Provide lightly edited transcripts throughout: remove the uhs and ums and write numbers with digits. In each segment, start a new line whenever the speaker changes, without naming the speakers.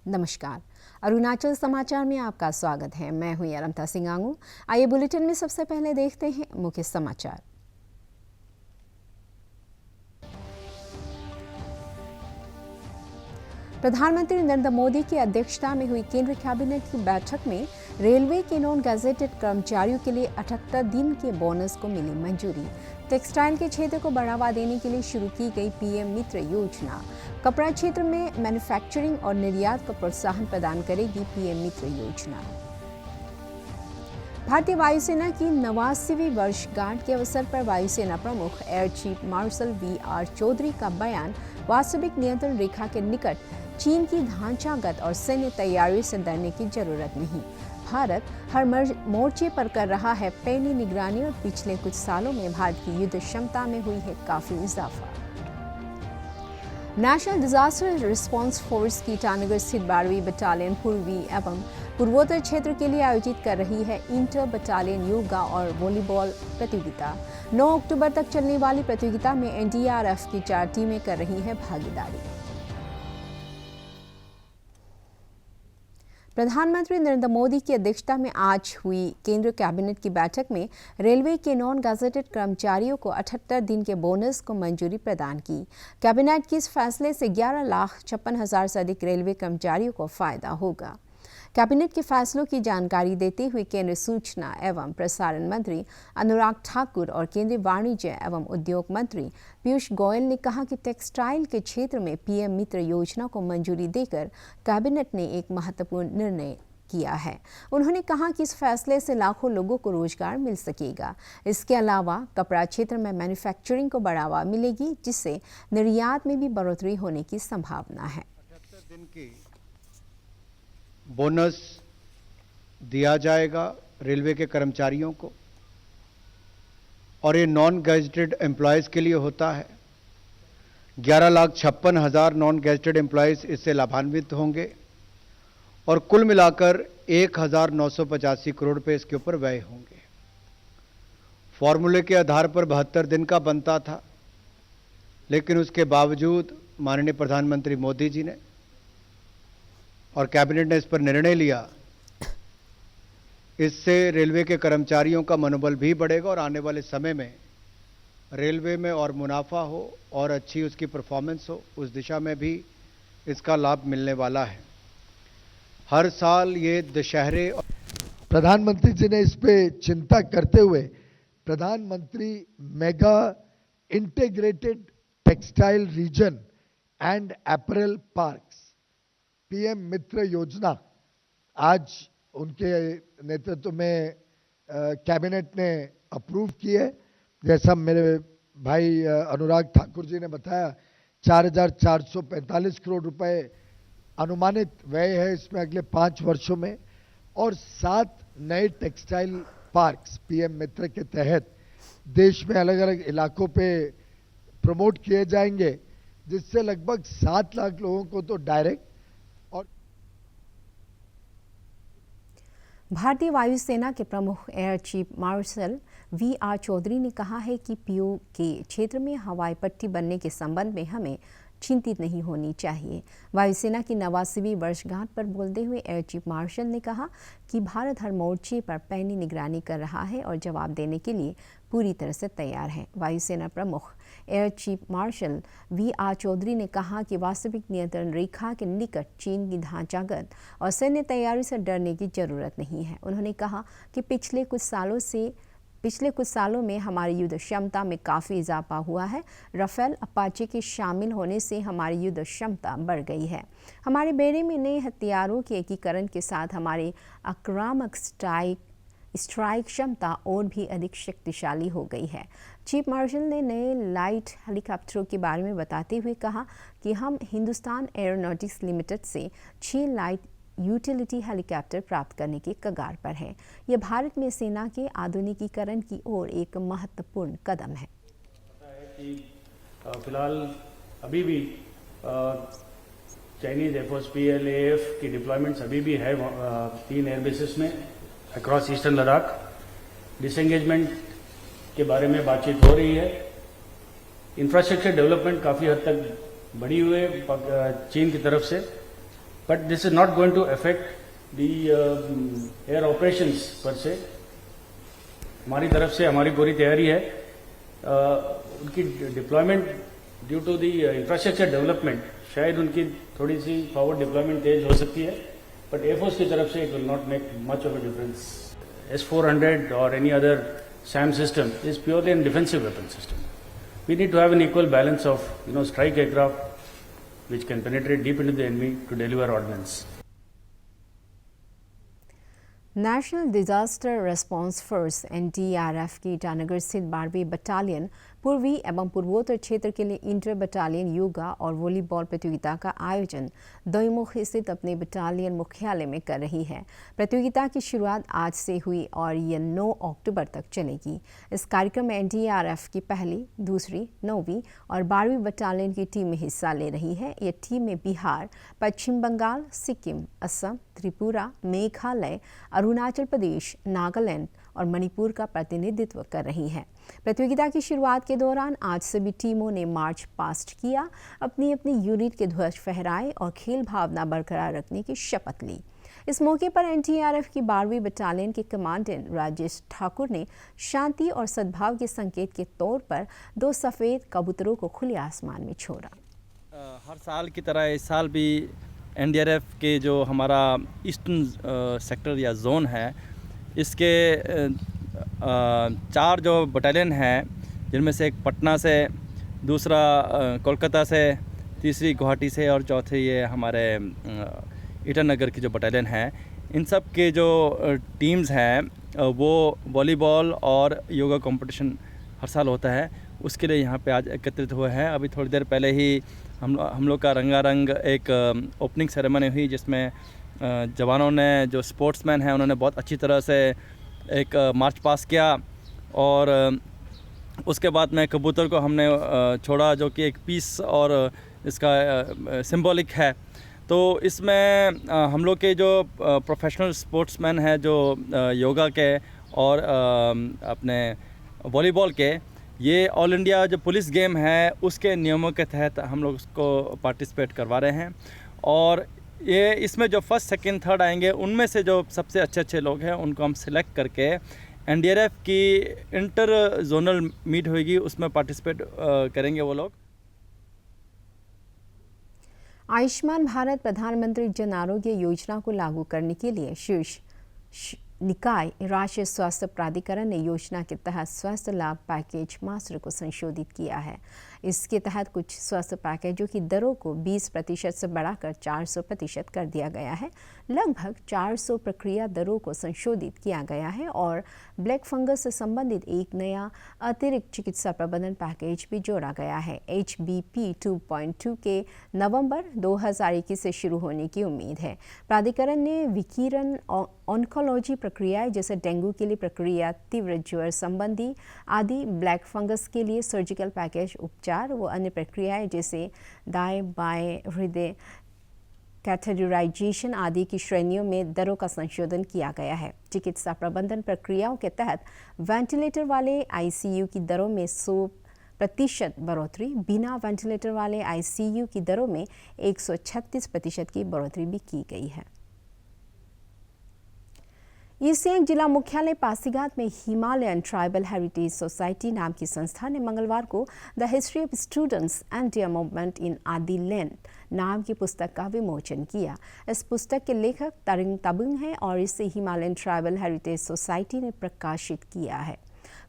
नमस्कार। अरुणाचल समाचार में आपका स्वागत है। मैं हूं अरमता सिंगांगू। आइए बुलेटिन में सबसे पहले देखते हैं मुख्य समाचार। प्रधानमंत्री नरेंद्र मोदी की अध्यक्षता में हुई केंद्र कैबिनेट की बैठक में रेलवे के नॉन गैजेटेड कर्मचारियों के लिए 78 दिन के बोनस को मिली मंजूरी। टेक्सटाइल के क्षेत्र को बढ़ावा देने के लिए शुरू की गई पीएम मित्र योजना। कपड़ा क्षेत्र में मैन्युफैक्चरिंग और निर्यात को प्रोत्साहन प्रदान करेगी पीएम मित्र योजना। भारतीय वायुसेना की 89वीं वर्षगांठ के अवसर पर वायुसेना प्रमुख air chief marshal V R. Chaudhari का बयान वास्तविक नियंत्रण रेखा के निकट चीन की ढांचागत और सैन्य तैयारियों से डरने की जरूरत नहीं। भारत हर मोर्चे पर कर रहा है पैनी निगरानी और पिछले कुछ सालों में भारत की युद्ध क्षमता में हुई है काफी इजाफा। नेशनल डिजास्टर रिस्पांस फोर्स की ईटानगर स्थित 12वीं बटालियन पूर्वी एवं पूर्वोत्तर क्षेत्र के लिए आयोजित कर रही है इंटर बटालियन योगा और वॉलीबॉल प्रतियोगिता। 9 अक्टूबर तक चलने वाली प्रतियोगिता में एनडीआरएफ की 4 टीमें कर रही हैं भागीदारी। प्रधानमंत्री नरेंद्र मोदी की अध्यक्षता में आज हुई केंद्र कैबिनेट की बैठक में रेलवे के नॉन गैजेटेड कर्मचारियों को 78 दिन के बोनस को मंजूरी प्रदान की। कैबिनेट के इस फैसले से 11,56,000 से अधिक रेलवे कर्मचारियों को फायदा होगा। कैबिनेट के फैसलों की जानकारी देते हुए केंद्रीय सूचना एवं प्रसारण मंत्री अनुराग ठाकुर और केंद्रीय वाणिज्य एवं उद्योग मंत्री पीयूष गोयल ने कहा कि टेक्सटाइल के क्षेत्र में पीएम मित्र योजना को मंजूरी देकर कैबिनेट ने एक महत्वपूर्ण निर्णय किया है। उन्होंने कहा कि इस फैसले से लाखों लोगों को रोजगार मिल सकेगा। इसके अलावा कपड़ा क्षेत्र में मैन्युफैक्चरिंग को बढ़ावा मिलेगी, जिससे निर्यात में भी बढ़ोतरी होने की संभावना है।
78 दिन की बोनस दिया जाएगा रेलवे के कर्मचारियों को, और ये नॉन गैजेटेड एम्प्लॉयज़ के लिए होता है। 11,56,000 नॉन गैजेटेड एम्प्लॉयज़ इससे लाभान्वित होंगे और कुल मिलाकर 1,985 करोड़ रुपए इसके ऊपर व्यय होंगे। फॉर्मूले के आधार पर 72 दिन का बनता था, लेकिन उसके बावजूद माननीय प्रधानमंत्री मोदी जी ने और कैबिनेट ने इस पर निर्णय लिया। इससे रेलवे के कर्मचारियों का मनोबल भी बढ़ेगा और आने वाले समय में रेलवे में और मुनाफा हो और अच्छी उसकी परफॉर्मेंस हो, उस दिशा में भी इसका लाभ मिलने वाला है। हर साल ये दशहरे
प्रधानमंत्री जी ने इस पे चिंता करते हुए प्रधानमंत्री mega integrated textile region and apparel parks PM Mitra योजना आज उनके नेतृत्व में कैबिनेट ने अप्रूव की है। जैसा मेरे भाई अनुराग ठाकुर जी ने बताया, 4,445 करोड़ रुपए अनुमानित व्यय है इसमें अगले 5 वर्षों में, और 7 नए टेक्सटाइल पार्क्स पीएम मित्र के तहत देश में अलग अलग इलाकों पे प्रमोट किए जाएंगे, जिससे लगभग 7 लाख लोगों को तो डायरेक्ट।
भारतीय वायुसेना के प्रमुख air chief marshal V R. Chaudhari ने कहा है कि पीओ के क्षेत्र में हवाई पट्टी बनने के संबंध में हमें चिंतित नहीं होनी चाहिए। वायुसेना की 89वीं वर्षगांठ पर बोलते हुए एयर चीफ मार्शल ने कहा कि भारत हर मोर्चे पर पैनी निगरानी कर रहा है और जवाब देने के लिए पूरी तरह से तैयार है। वायुसेना प्रमुख air chief marshal V R. Chaudhari ने कहा कि वास्तविक नियंत्रण रेखा के निकट चीन की ढांचागत और सैन्य तैयारी से डरने की जरूरत नहीं है। उन्होंने कहा कि पिछले कुछ सालों में हमारी युद्ध क्षमता में काफ़ी इजाफा हुआ है। राफेल अपाचे के शामिल होने से हमारी युद्ध क्षमता बढ़ गई है। हमारे बेड़े में नए हथियारों के एकीकरण के साथ हमारी आक्रामक स्ट्राइक क्षमता और भी अधिक शक्तिशाली हो गई है। चीफ मार्शल ने नए लाइट हेलीकॉप्टरों के बारे में बताते हुए कहा कि हम हिंदुस्तान एरोनॉटिक्स लिमिटेड से 6 लाइट यूटिलिटी हेलीकॉप्टर प्राप्त करने के कगार पर है। यह भारत में सेना के आधुनिकीकरण की ओर एक महत्वपूर्ण कदम है।
फिलहाल अभी भी चाइनीज एयरफोर्स PLAF की डिप्लॉयमेंट्स अभी भी है 3 एयरबेसेस में अक्रॉस ईस्टर्न लद्दाख। डिसएंगेजमेंट के बारे में बातचीत हो रही है। इंफ्रास्ट्रक्चर डेवलपमेंट काफ़ी हद तक बढ़ी हुई है चीन की तरफ से। but this is not going to affect the air operations per se. हमारी तरफ से हमारी पूरी तैयारी है. उनकी deployment due to the infrastructure development शायद उनकी थोड़ी सी फॉरवर्ड डिप्लॉयमेंट तेज हो सकती है, बट एयरफोर्स की तरफ से it will not make much of a difference. S-400 or any other SAM system is purely a defensive weapon system. We need to have an equal balance of strike aircraft which can penetrate deep into the enemy to deliver ordnance.
National disaster response force NDRF की ईटानगर स्थित 12वीं battalion पूर्वी एवं पूर्वोत्तर क्षेत्र के लिए inter battalion yoga और वॉलीबॉल प्रतियोगिता का आयोजन दोईमुख स्थित अपने बटालियन मुख्यालय में कर रही है. प्रतियोगिता की शुरुआत आज से हुई और यह 9 अक्टूबर तक चलेगी. इस कार्यक्रम में NDRF की पहली, दूसरी, 9वीं और 12वीं बटालियन की टीमें हिस्सा ले रही है. ये टीमें बिहार, पश्चिम बंगाल, सिक्किम, असम, त्रिपुरा, मेघालय, अरुणाचल प्रदेश, नागालैंड और मणिपुर का प्रतिनिधित्व कर रही है. प्रतियोगिता की शुरुआत के दौरान आज सभी टीमों ने मार्च पास्ट किया, अपनी अपनी यूनिट के ध्वज फहराए और खेल भावना बरकरार रखने की शपथ ली. इस मौके पर NDRF की 12वीं बटालियन के कमांडेंट राजेश ठाकुर ने शांति और सद्भाव के संकेत के तौर पर 2 सफ़ेद कबूतरों को खुले आसमान में छोड़ा.
हर साल की तरह इस साल भी NDRF के जो हमारा ईस्टर्न सेक्टर या जोन है, इसके 4 जो बटालियन हैं, जिनमें से एक पटना से, दूसरा कोलकाता से, तीसरी गुवाहाटी से और चौथी ये हमारे ईटानगर की जो बटालियन है, इन सब के जो टीम्स हैं वो वॉलीबॉल और योगा कंपटीशन हर साल होता है, उसके लिए यहाँ पे आज एकत्रित हुए हैं. अभी थोड़ी देर पहले ही हम लोग का रंगारंग एक ओपनिंग सेरेमनी हुई, जिसमें जवानों ने, जो स्पोर्ट्समैन हैं, उन्होंने बहुत अच्छी तरह से एक मार्च पास किया. और उसके बाद में कबूतर को हमने छोड़ा, जो कि एक पीस और इसका सिंबॉलिक है. तो इसमें हम लोग के जो प्रोफेशनल स्पोर्ट्समैन हैं, जो योगा के और अपने वॉलीबॉल के, ये ऑल इंडिया जो पुलिस गेम है उसके नियमों के तहत हम लोग उसको पार्टिसिपेट करवा रहे हैं. और ये इसमें जो फर्स्ट, सेकंड, थर्ड आएंगे, उनमें से जो सबसे अच्छे लोग हैं उनको हम सिलेक्ट करके NDRF की इंटर जोनल मीट होगी, उसमें पार्टिसिपेट करेंगे वो लोग.
आयुष्मान भारत प्रधानमंत्री जन आरोग्य योजना को लागू करने के लिए शीर्ष निकाय राष्ट्रीय स्वास्थ्य प्राधिकरण ने योजना के तहत स्वास्थ्य लाभ पैकेज मास्टर को संशोधित किया है. इसके तहत कुछ स्वास्थ्य पैकेजों की दरों को 20% से बढ़ाकर 400% कर दिया गया है. लगभग 400 प्रक्रिया दरों को संशोधित किया गया है और ब्लैक फंगस से संबंधित एक नया अतिरिक्त चिकित्सा प्रबंधन पैकेज भी जोड़ा गया है. HBP 2.2 के नवंबर 2021 से शुरू होने की उम्मीद है. प्राधिकरण ने विकिरण ऑन्कोलॉजी प्रक्रियाएं जैसे डेंगू के लिए प्रक्रिया, तीव्र ज्वर संबंधी आदि, ब्लैक फंगस के लिए सर्जिकल पैकेज उपचार व अन्य प्रक्रियाएं जैसे दाएं बाएं हृदय कैथेटराइजेशन आदि की श्रेणियों में दरों का संशोधन किया गया है. चिकित्सा प्रबंधन प्रक्रियाओं के तहत वेंटिलेटर वाले ICU की दरों में 100% बढ़ोतरी, बिना वेंटिलेटर वाले ICU की दरों में 136% की बढ़ोतरी भी की गई है. ईस्ट सियांग जिला मुख्यालय पासीघाट में हिमालयन ट्राइबल हेरिटेज सोसाइटी नाम की संस्था ने मंगलवार को the history of students and there movement in आदि लैंड नाम की पुस्तक का विमोचन किया. इस पुस्तक के लेखक तरिंग तबुंग हैं और इसे हिमालयन ट्राइबल हेरिटेज सोसाइटी ने प्रकाशित किया है.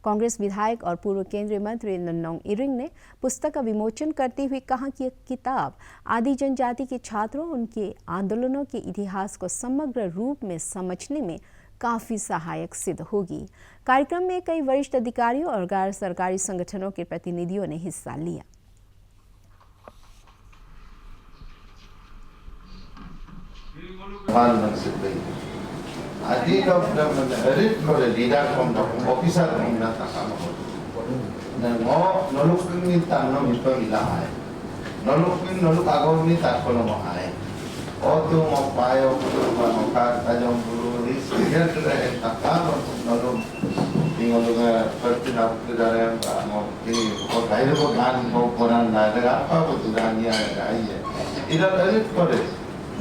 कांग्रेस विधायक और पूर्व केंद्रीय मंत्री नन्नोंग इरिंग ने पुस्तक का विमोचन करते हुए कहा कि किताब आदि जनजाति के छात्रों, उनके आंदोलनों के इतिहास को समग्र रूप में समझने में काफ़ी सहायक सिद्ध होगी. कार्यक्रम में कई वरिष्ठ अधिकारियों और गैर सरकारी संगठनों के प्रतिनिधियों ने हिस्सा लिया.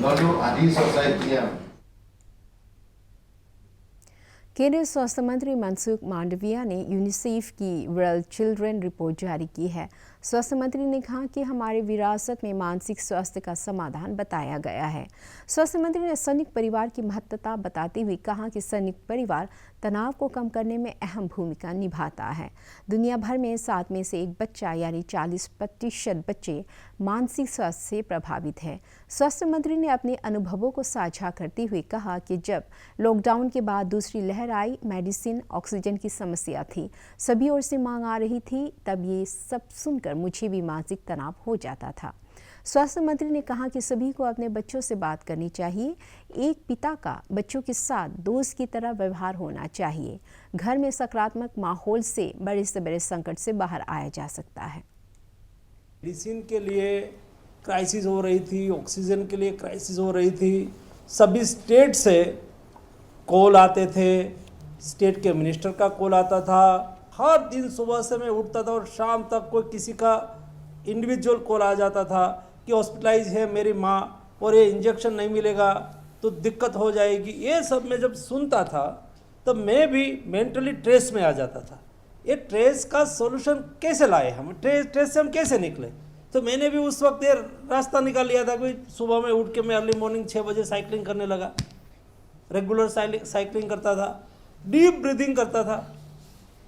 lalu adi society
केंद्रीय स्वास्थ्य मंत्री मनसुख मांडविया ने यूनिसेफ की वर्ल्ड चिल्ड्रन रिपोर्ट जारी की है। स्वास्थ्य मंत्री ने कहा कि हमारे विरासत में मानसिक स्वास्थ्य का समाधान बताया गया है। स्वास्थ्य मंत्री ने संयुक्त परिवार की महत्वता बताते हुए कहा कि संयुक्त परिवार तनाव को कम करने में अहम भूमिका निभाता है। दुनिया भर में 7 में से 1 बच्चा यानी 40% बच्चे मानसिक स्वास्थ्य से प्रभावित है। स्वास्थ्य मंत्री ने अपने अनुभवों को साझा करते हुए कहा कि जब लॉकडाउन के बाद दूसरी लहर आई, मेडिसिन, ऑक्सीजन की समस्या थी, सभी ओर से मांग आ रही थी, तब ये सब सुनकर मुझे भी मानसिक तनाव हो जाता था। स्वास्थ्य मंत्री ने कहा कि सभी को अपने बच्चों से बात करनी चाहिए। एक पिता का बच्चों के साथ दोस्त की तरह व्यवहार होना चाहिए। घर में सकारात्मक माहौल से बड़े संकट से बाहर आया जा सकता है।
मेडिसिन के लिए क्राइसिस हो रही थी, ऑक्सीजन के लिए क्राइसिस हो रही थी। सभी स्टेट से कॉल आते थे, स्टेट के मिनिस्टर का कॉल आता था। हर दिन सुबह से मैं उठता था और शाम तक कोई किसी का इंडिविजुअल कॉल आ जाता था कि हॉस्पिटलाइज है मेरी माँ और ये इंजेक्शन नहीं मिलेगा तो दिक्कत हो जाएगी। ये सब मैं जब सुनता था तब मैं भी मेंटली स्ट्रेस में आ जाता था। ये स्ट्रेस का सॉल्यूशन कैसे लाए हम, स्ट्रेस से हम कैसे निकले? तो मैंने भी उस वक्त ये रास्ता निकाल लिया था। कोई सुबह में उठ के मैं अर्ली मॉर्निंग 6 बजे साइकिलिंग करने लगा। रेगुलर साइकिलिंग करता था, डीप ब्रीदिंग करता था,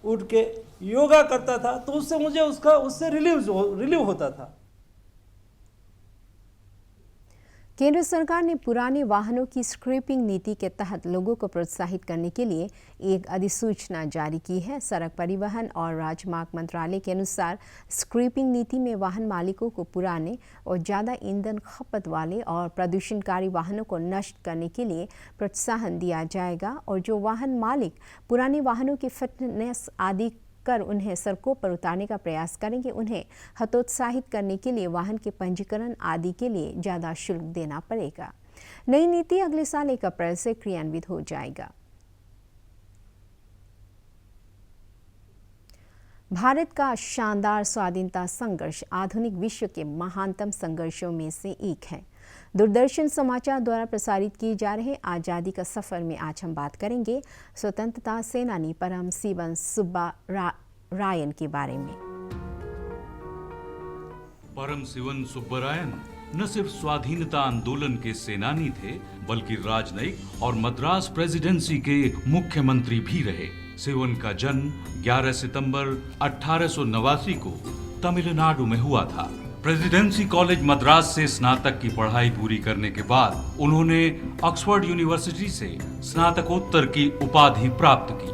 उठ के योगा करता था, तो उससे मुझे उससे रिलीव होता था।
केंद्र सरकार ने पुराने वाहनों की स्क्रैपिंग नीति के तहत लोगों को प्रोत्साहित करने के लिए एक अधिसूचना जारी की है। सड़क परिवहन और राजमार्ग मंत्रालय के अनुसार स्क्रैपिंग नीति में वाहन मालिकों को पुराने और ज़्यादा ईंधन खपत वाले और प्रदूषणकारी वाहनों को नष्ट करने के लिए प्रोत्साहन दिया जाएगा, और जो वाहन मालिक पुराने वाहनों की फिटनेस आदि कर उन्हें सड़कों पर उतारने का प्रयास करेंगे, उन्हें हतोत्साहित करने के लिए वाहन के पंजीकरण आदि के लिए ज़्यादा शुल्क देना पड़ेगा। नई नीति अगले साल 1 अप्रैल से क्रियान्वित हो जाएगा। भारत का शानदार स्वाधीनता संघर्ष आधुनिक विश्व के महानतम संघर्षों में से एक है। दूरदर्शन समाचार द्वारा प्रसारित किए जा रहे आज़ादी का सफ़र में आज हम बात करेंगे स्वतंत्रता सेनानी परम शिवन सुब्बारायन के बारे में।
परम शिवन सुब्बारायन न सिर्फ स्वाधीनता आंदोलन के सेनानी थे, बल्कि राजनयिक और मद्रास प्रेसिडेंसी के मुख्यमंत्री भी रहे। शिवन का जन्म 11 सितंबर 1889 को तमिलनाडु में हुआ था। प्रेसिडेंसी कॉलेज मद्रास से स्नातक की पढ़ाई पूरी करने के बाद उन्होंने ऑक्सफोर्ड यूनिवर्सिटी से स्नातकोत्तर की उपाधि प्राप्त की।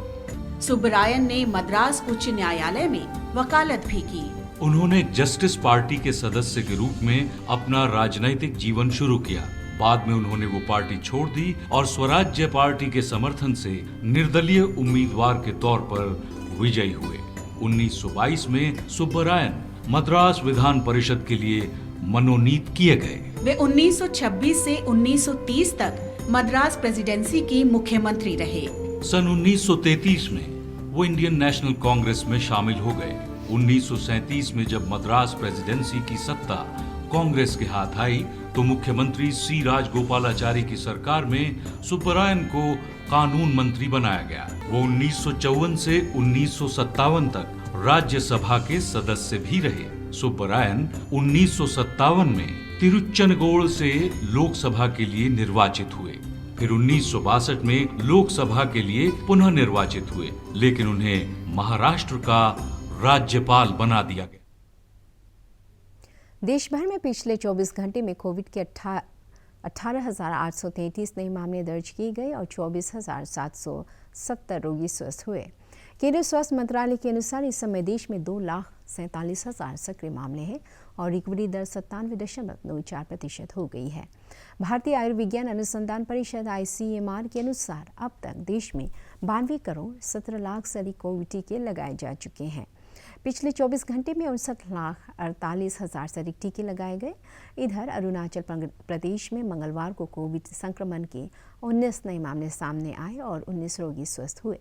सुब्बारायन ने मद्रास उच्च न्यायालय में वकालत भी की।
उन्होंने जस्टिस पार्टी के सदस्य के रूप में अपना राजनैतिक जीवन शुरू किया। बाद में उन्होंने वो पार्टी छोड़ दी और स्वराज्य पार्टी के समर्थन से निर्दलीय उम्मीदवार के तौर पर विजयी हुए। 1922 में सुब्बारायन मद्रास विधान परिषद के लिए मनोनीत किए गए।
वे 1926 से 1930 तक मद्रास प्रेसिडेंसी के मुख्यमंत्री रहे।
सन 1933 में वो इंडियन नेशनल कांग्रेस में शामिल हो गए। 1937 में जब मद्रास प्रेसिडेंसी की सत्ता कांग्रेस के हाथ आई तो मुख्यमंत्री सी राजगोपालाचारी की सरकार में सुब्बारायन को कानून मंत्री बनाया गया। वो 1954 से 1957 तक राज्यसभा के सदस्य भी रहे। सुब्बारायन 1957 में तिरुचनगोड़ से लोकसभा के लिए निर्वाचित हुए। फिर 1962 में लोकसभा के लिए पुनः निर्वाचित हुए, लेकिन उन्हें महाराष्ट्र का राज्यपाल बना दिया गया।
देश भर में पिछले 24 घंटे में कोविड के 18,833 नए मामले दर्ज किए गए और 24,770 रोगी स्वस्थ हुए। केंद्रीय स्वास्थ्य मंत्रालय के अनुसार इस समय देश में 2,47,000 सक्रिय मामले हैं और रिकवरी दर 97.94% हो गई है। भारतीय आयुर्विज्ञान अनुसंधान परिषद ICMR के अनुसार अब तक देश में 92 करोड़ 17 लाख से अधिक कोविड टीके लगाए जा चुके हैं। पिछले 24 घंटे में 59,48,000 से अधिक टीके लगाए गए। इधर अरुणाचल प्रदेश में मंगलवार को कोविड संक्रमण के 19 नए मामले सामने आए और 19 रोगी स्वस्थ हुए।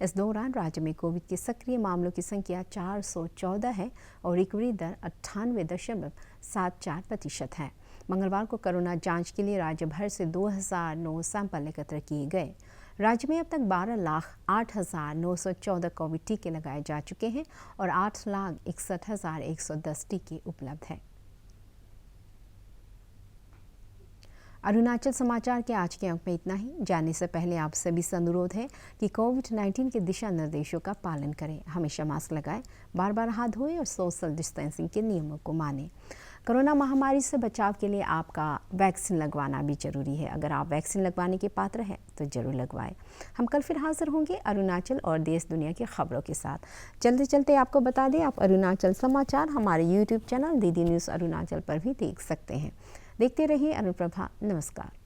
इस दौरान राज्य में कोविड के सक्रिय मामलों की संख्या 414 है और रिकवरी दर 98.74% है। मंगलवार को कोरोना जांच के लिए राज्य भर से 2009 सैंपल एकत्र किए गए। राज्य में अब तक 12,08,914 कोविड टीके लगाए जा चुके हैं और 8,61,110 टीके उपलब्ध हैं। अरुणाचल समाचार के आज के अंक में इतना ही। जाने से पहले आप सभी से अनुरोध है कि कोविड-19 के दिशा निर्देशों का पालन करें, हमेशा मास्क लगाएं, बार-बार हाथ धोएं और सोशल डिस्टेंसिंग के नियमों को मानें। कोरोना महामारी से बचाव के लिए आपका वैक्सीन लगवाना भी जरूरी है। अगर आप वैक्सीन लगवाने के पात्र हैं तो जरूर लगवाएं। हम कल फिर हाजिर होंगे अरुणाचल और देश दुनिया की खबरों के साथ। चलते चलते आपको बता दें, आप अरुणाचल समाचार हमारे YouTube channel DD news Arunachal पर भी देख सकते हैं। देखते रहिए अनुप्रभा। नमस्कार।